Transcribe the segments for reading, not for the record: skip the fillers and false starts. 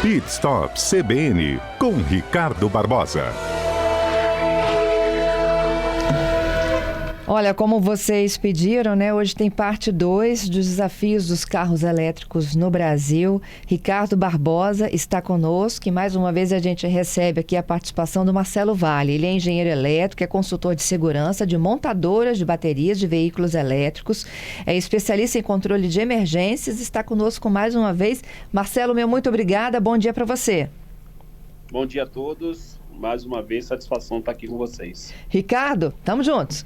Pit Stop CBN com Ricardo Barbosa. Olha, como vocês pediram, né? Hoje tem parte 2 dos desafios dos carros elétricos no Brasil. Ricardo Barbosa está conosco e mais uma vez a gente recebe aqui a participação do Marcelo Vale. Ele é engenheiro elétrico, é consultor de segurança de montadoras de baterias de veículos elétricos, é especialista em controle de emergências, está conosco mais uma vez. Marcelo, muito obrigada, bom dia para você. Bom dia a todos, mais uma vez, satisfação estar aqui com vocês. Ricardo, estamos juntos.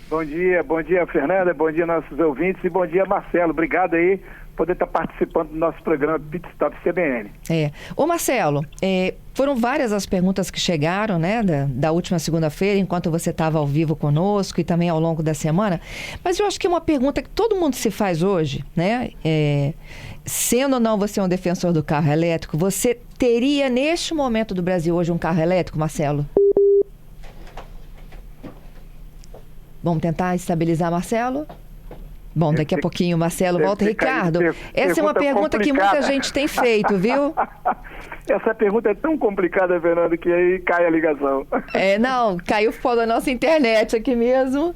Bom dia, Fernanda, bom dia nossos ouvintes e bom dia, Marcelo. Obrigado aí por poder estar participando do nosso programa Pit Stop CBN. Ô Marcelo, foram várias as perguntas que chegaram, né, da última segunda-feira, enquanto você estava ao vivo conosco e também ao longo da semana, mas eu acho que é uma pergunta que todo mundo se faz hoje, né, sendo ou não você um defensor do carro elétrico, você teria neste momento do Brasil hoje um carro elétrico, Marcelo? Vamos tentar estabilizar, Marcelo? Bom, daqui a pouquinho o Marcelo volta. Ricardo, essa é uma pergunta que muita gente tem feito, viu? Essa pergunta é tão complicada, Fernando, que aí cai a ligação. Não, caiu fora da nossa internet aqui mesmo.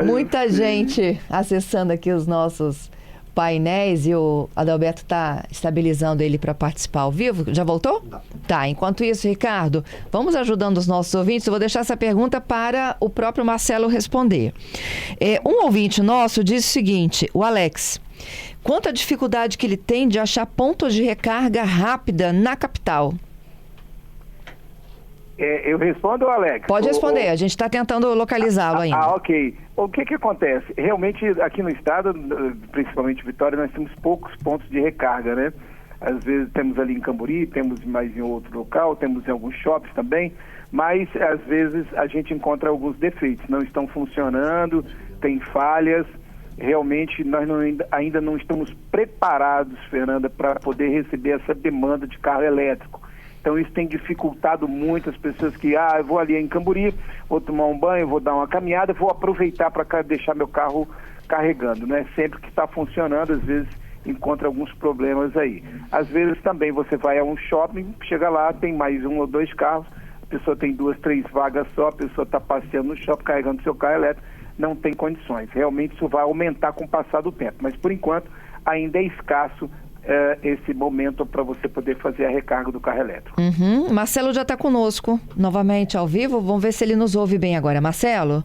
Muita gente acessando aqui os nossos painéis e o Adalberto está estabilizando ele para participar ao vivo. Já voltou? Não. Tá, enquanto isso, Ricardo, vamos ajudando os nossos ouvintes. Eu vou deixar essa pergunta para o próprio Marcelo responder. Um ouvinte nosso diz o seguinte, o Alex, quanta dificuldade que ele tem de achar pontos de recarga rápida na capital? Eu respondo, Alex? Pode responder, a gente está tentando localizá-lo ainda. Ok. O que acontece? Realmente, aqui no estado, principalmente Vitória, nós temos poucos pontos de recarga, né? Às vezes temos ali em Camburi, temos mais em outro local, temos em alguns shoppings também, mas às vezes a gente encontra alguns defeitos, não estão funcionando, tem falhas. Realmente nós ainda não estamos preparados, Fernanda, para poder receber essa demanda de carro elétrico. Então isso tem dificultado muito as pessoas que, eu vou ali em Camburi, vou tomar um banho, vou dar uma caminhada, vou aproveitar para deixar meu carro carregando, né? Sempre que está funcionando, às vezes encontra alguns problemas aí. Às vezes também você vai a um shopping, chega lá, tem mais um ou dois carros, a pessoa tem 2, 3 vagas só, a pessoa está passeando no shopping, carregando seu carro elétrico, não tem condições. Realmente isso vai aumentar com o passar do tempo, mas por enquanto ainda é escasso esse momento para você poder fazer a recarga do carro elétrico. Marcelo já está conosco novamente ao vivo, vamos ver se ele nos ouve bem agora. Marcelo?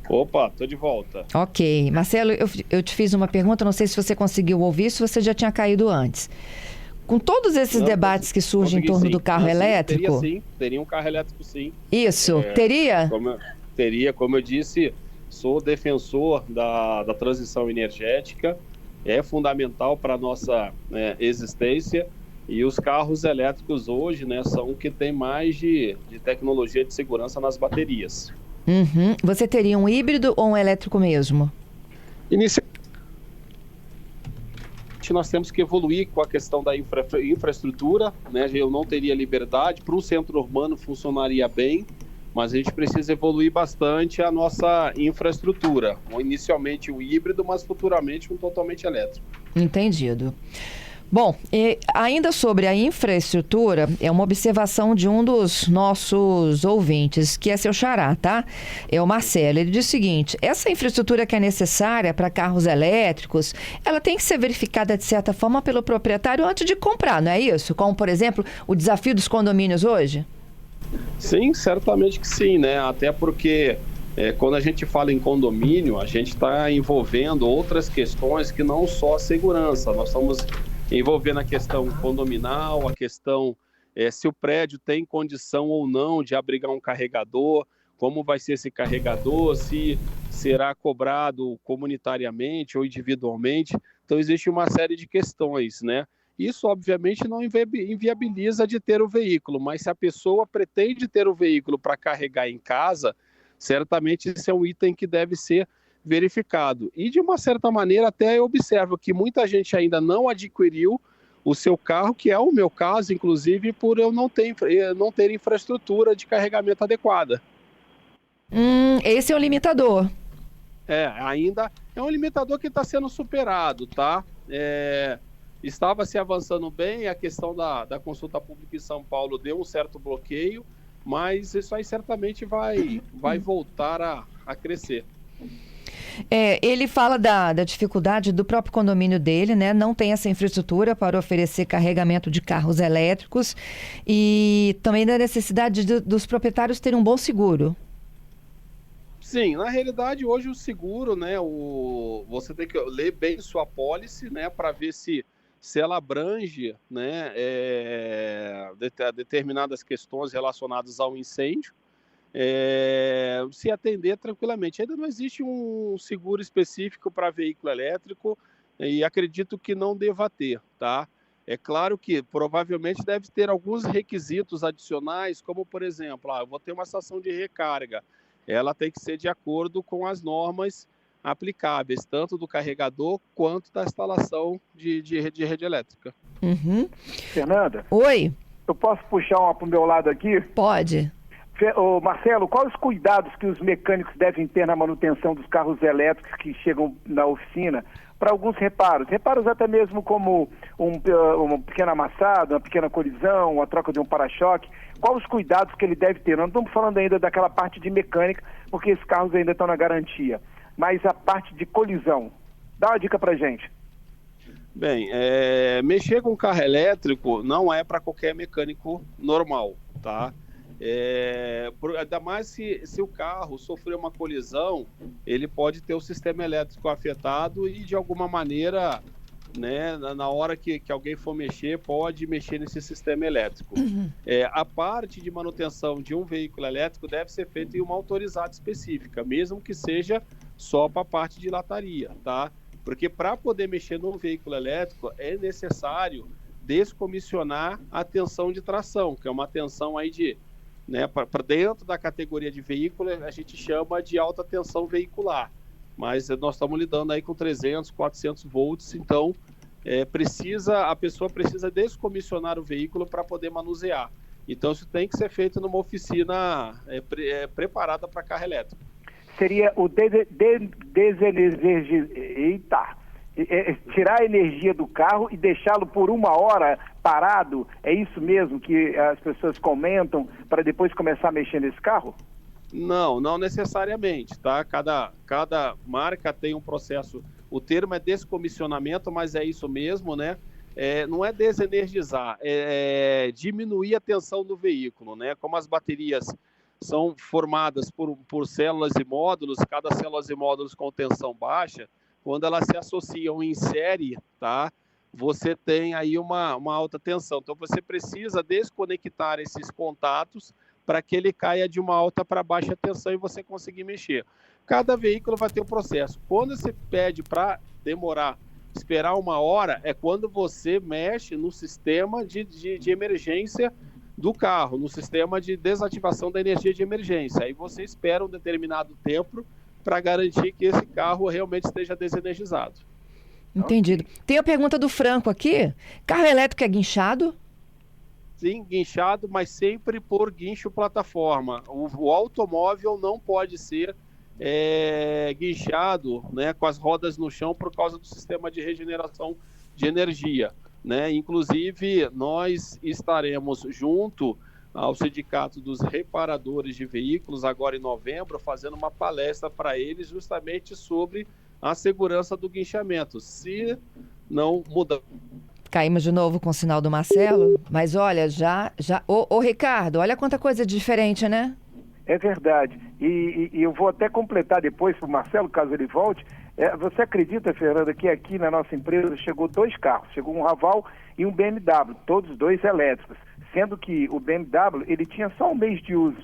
Opa, tô de volta. Ok. Marcelo, eu te fiz uma pergunta, não sei se você conseguiu ouvir, se você já tinha caído antes. Com todos esses debates que surgem em torno do carro elétrico... Teria um carro elétrico sim. Isso, teria? Como eu disse, sou defensor da transição energética, é fundamental para a nossa existência, e os carros elétricos hoje, né, são o que tem mais de tecnologia de segurança nas baterias. Você teria um híbrido ou um elétrico mesmo? Inicialmente, nós temos que evoluir com a questão da infraestrutura, né? Eu não teria liberdade, para um centro urbano funcionaria bem, mas a gente precisa evoluir bastante a nossa infraestrutura. Inicialmente o híbrido, mas futuramente um totalmente elétrico. Entendido. Bom, e ainda sobre a infraestrutura, é uma observação de um dos nossos ouvintes, que é seu xará, tá? É o Marcelo. Ele diz o seguinte, essa infraestrutura que é necessária para carros elétricos, ela tem que ser verificada de certa forma pelo proprietário antes de comprar, não é isso? Como, por exemplo, o desafio dos condomínios hoje? Sim, certamente que sim, né? Até porque quando a gente fala em condomínio, a gente está envolvendo outras questões que não só a segurança. Nós estamos envolvendo a questão condominal, a questão se o prédio tem condição ou não de abrigar um carregador, como vai ser esse carregador, se será cobrado comunitariamente ou individualmente. Então existe uma série de questões, né? Isso, obviamente, não inviabiliza de ter o veículo, mas se a pessoa pretende ter o veículo para carregar em casa, certamente esse é um item que deve ser verificado. E, de uma certa maneira, até eu observo que muita gente ainda não adquiriu o seu carro, que é o meu caso, inclusive, por eu não ter infraestrutura de carregamento adequada. Esse é o limitador. Ainda é um limitador que está sendo superado, tá? estava se avançando bem, a questão da consulta pública em São Paulo deu um certo bloqueio, mas isso aí certamente vai voltar a crescer. Ele fala da dificuldade do próprio condomínio dele, né? Não tem essa infraestrutura para oferecer carregamento de carros elétricos e também da necessidade dos proprietários terem um bom seguro. Sim, na realidade hoje o seguro, né, você tem que ler bem sua pólice, né, para ver se ela abrange, né, determinadas questões relacionadas ao incêndio, se atender tranquilamente. Ainda não existe um seguro específico para veículo elétrico e acredito que não deva ter, tá? É claro que provavelmente deve ter alguns requisitos adicionais, como por exemplo, eu vou ter uma estação de recarga, ela tem que ser de acordo com as normas aplicáveis, tanto do carregador quanto da instalação de rede elétrica. Uhum. Fernanda? Oi? Eu posso puxar uma para o meu lado aqui? Pode. Marcelo, quais os cuidados que os mecânicos devem ter na manutenção dos carros elétricos que chegam na oficina para alguns reparos? Reparos até mesmo como um pequeno amassado, uma pequena colisão, uma troca de um para-choque. Quais os cuidados que ele deve ter? Não estamos falando ainda daquela parte de mecânica, porque esses carros ainda estão na garantia. Mas a parte de colisão, dá uma dica para gente. Bem, mexer com carro elétrico não é para qualquer mecânico normal, tá? Ainda mais se o carro sofrer uma colisão, ele pode ter o sistema elétrico afetado e de alguma maneira, né, na hora que alguém for mexer, pode mexer nesse sistema elétrico. A parte de manutenção de um veículo elétrico deve ser feita em uma autorizada específica, mesmo que seja só para a parte de lataria, tá? Porque para poder mexer num veículo elétrico é necessário descomissionar a tensão de tração, que é uma tensão aí de, né, para dentro da categoria de veículo, a gente chama de alta tensão veicular, mas nós estamos lidando aí com 300, 400 volts, então a pessoa precisa descomissionar o veículo para poder manusear. Então isso tem que ser feito numa oficina preparada para carro elétrico. Seria o tirar a energia do carro e deixá-lo por 1 hora parado? É isso mesmo que as pessoas comentam para depois começar a mexer nesse carro? Não necessariamente, tá? Cada marca tem um processo, o termo é descomissionamento, mas é isso mesmo, né? Não é desenergizar, é diminuir a tensão do veículo, né? Como as baterias são formadas por células e módulos, cada células e módulos com tensão baixa, quando elas se associam em série, tá? Você tem aí uma alta tensão. Então você precisa desconectar esses contatos para que ele caia de uma alta para baixa tensão e você conseguir mexer. Cada veículo vai ter um processo. Quando você pede para esperar 1 hora, é quando você mexe no sistema de emergência do carro, no sistema de desativação da energia de emergência. Aí você espera um determinado tempo para garantir que esse carro realmente esteja desenergizado. Entendido. Tem a pergunta do Franco aqui. Carro elétrico é guinchado? Sim, guinchado, mas sempre por guincho plataforma. O automóvel não pode ser guinchado, né, com as rodas no chão por causa do sistema de regeneração de energia, né? Inclusive, nós estaremos junto ao Sindicato dos Reparadores de Veículos, agora em novembro, fazendo uma palestra para eles justamente sobre a segurança do guinchamento, se não mudar. Caímos de novo com o sinal do Marcelo, mas olha, já... Ô Ricardo, olha quanta coisa diferente, né? É verdade, e eu vou até completar depois para o Marcelo, caso ele volte. Você acredita, Fernanda, que aqui na nossa empresa chegou 2 carros, chegou um Raval e um BMW, todos 2 elétricos, sendo que o BMW, ele tinha só 1 mês de uso.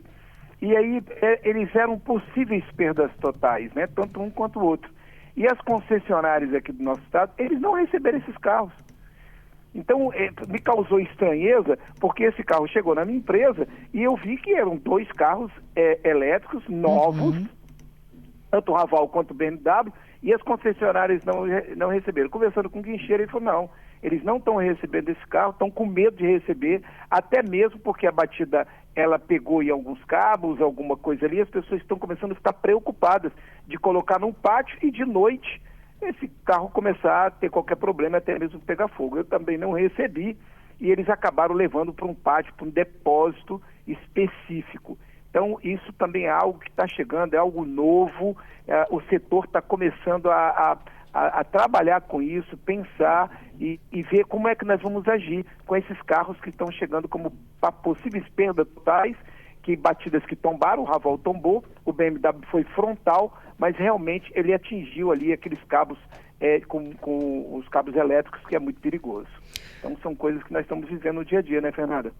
E aí eles eram possíveis perdas totais, né? Tanto um quanto o outro. E as concessionárias aqui do nosso estado, eles não receberam esses carros. Então, me causou estranheza, porque esse carro chegou na minha empresa e eu vi que eram 2 carros elétricos novos, tanto o Raval quanto o BMW, e as concessionárias não receberam. Conversando com o guincheiro, ele falou, não, eles não estão recebendo esse carro, estão com medo de receber, até mesmo porque a batida, ela pegou em alguns cabos, alguma coisa ali, as pessoas estão começando a ficar preocupadas de colocar num pátio e de noite esse carro começar a ter qualquer problema, até mesmo pegar fogo. Eu também não recebi e eles acabaram levando para um pátio, para um depósito específico. Então, isso também é algo que está chegando, é algo novo, o setor está começando a trabalhar com isso, pensar e ver como é que nós vamos agir com esses carros que estão chegando como possíveis perdas totais, que batidas que tombaram, o Raval tombou, o BMW foi frontal, mas realmente ele atingiu ali aqueles cabos com os cabos elétricos, que é muito perigoso. Então, são coisas que nós estamos vivendo no dia a dia, né, Fernanda?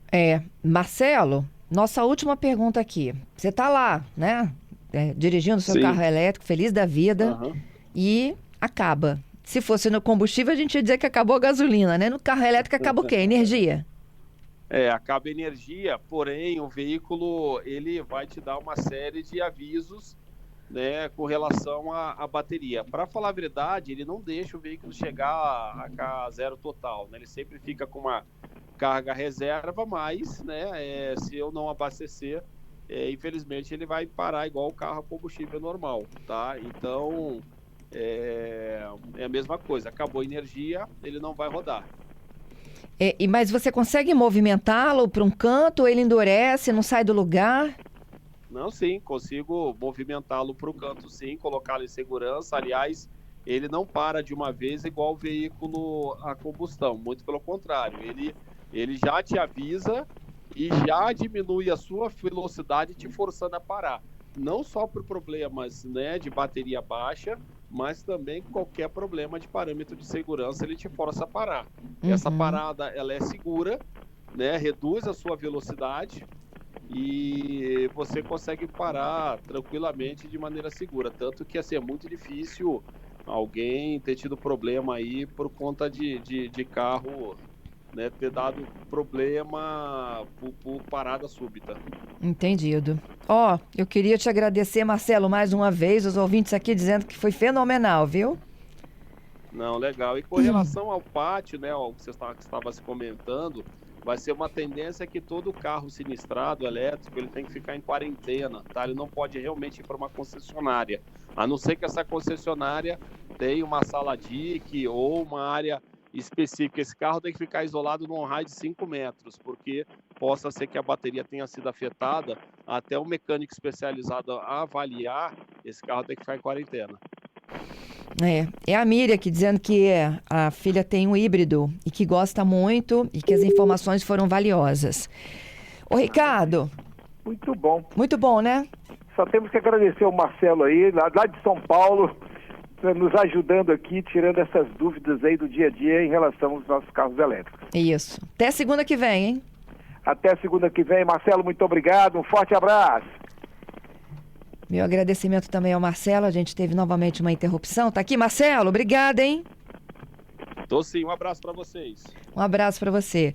Marcelo, nossa última pergunta aqui. Você está lá, né? Dirigindo o seu Sim. carro elétrico, feliz da vida, e acaba. Se fosse no combustível, a gente ia dizer que acabou a gasolina, né? No carro elétrico acaba o quê? Energia. Acaba a energia, porém o veículo ele vai te dar uma série de avisos, né, com relação à bateria. Para falar a verdade, ele não deixa o veículo chegar a zero total, né? Ele sempre fica com uma carga reserva, mas, né, se eu não abastecer, infelizmente ele vai parar igual o carro a combustível normal, tá? Então é a mesma coisa, acabou a energia, ele não vai rodar. Mas você consegue movimentá-lo para um canto, ou ele endurece, não sai do lugar? Não, sim, consigo movimentá-lo para o canto, sim, colocá-lo em segurança. Aliás, ele não para de uma vez igual o veículo a combustão, muito pelo contrário, ele já te avisa e já diminui a sua velocidade, te forçando a parar. Não só por problemas, né, de bateria baixa, mas também qualquer problema de parâmetro de segurança, ele te força a parar. Essa parada, ela é segura, né, reduz a sua velocidade e você consegue parar tranquilamente de maneira segura. Tanto que, assim, é muito difícil alguém ter tido problema aí por conta de carro, né, ter dado problema por parada súbita. Entendido. Eu queria te agradecer, Marcelo, mais uma vez, os ouvintes aqui dizendo que foi fenomenal, viu? Não, legal. E com relação ao pátio, né, ao que você estava se comentando, vai ser uma tendência que todo carro sinistrado elétrico ele tem que ficar em quarentena, tá? Ele não pode realmente ir para uma concessionária, a não ser que essa concessionária tenha uma sala DIC ou uma área específica. Esse carro tem que ficar isolado num raio de 5 metros, porque possa ser que a bateria tenha sido afetada, até um mecânico especializado a avaliar, esse carro tem que ficar em quarentena. É a Miriam aqui dizendo que a filha tem um híbrido e que gosta muito e que as informações foram valiosas. Ô, Ricardo. Muito bom. Muito bom, né? Só temos que agradecer ao Marcelo aí, lá de São Paulo, nos ajudando aqui, tirando essas dúvidas aí do dia a dia em relação aos nossos carros elétricos. Isso. Até segunda que vem, hein? Até segunda que vem. Marcelo, muito obrigado. Um forte abraço. Meu agradecimento também ao Marcelo. A gente teve novamente uma interrupção. Tá aqui, Marcelo? Obrigada, hein? Tô sim. Um abraço para vocês. Um abraço para você.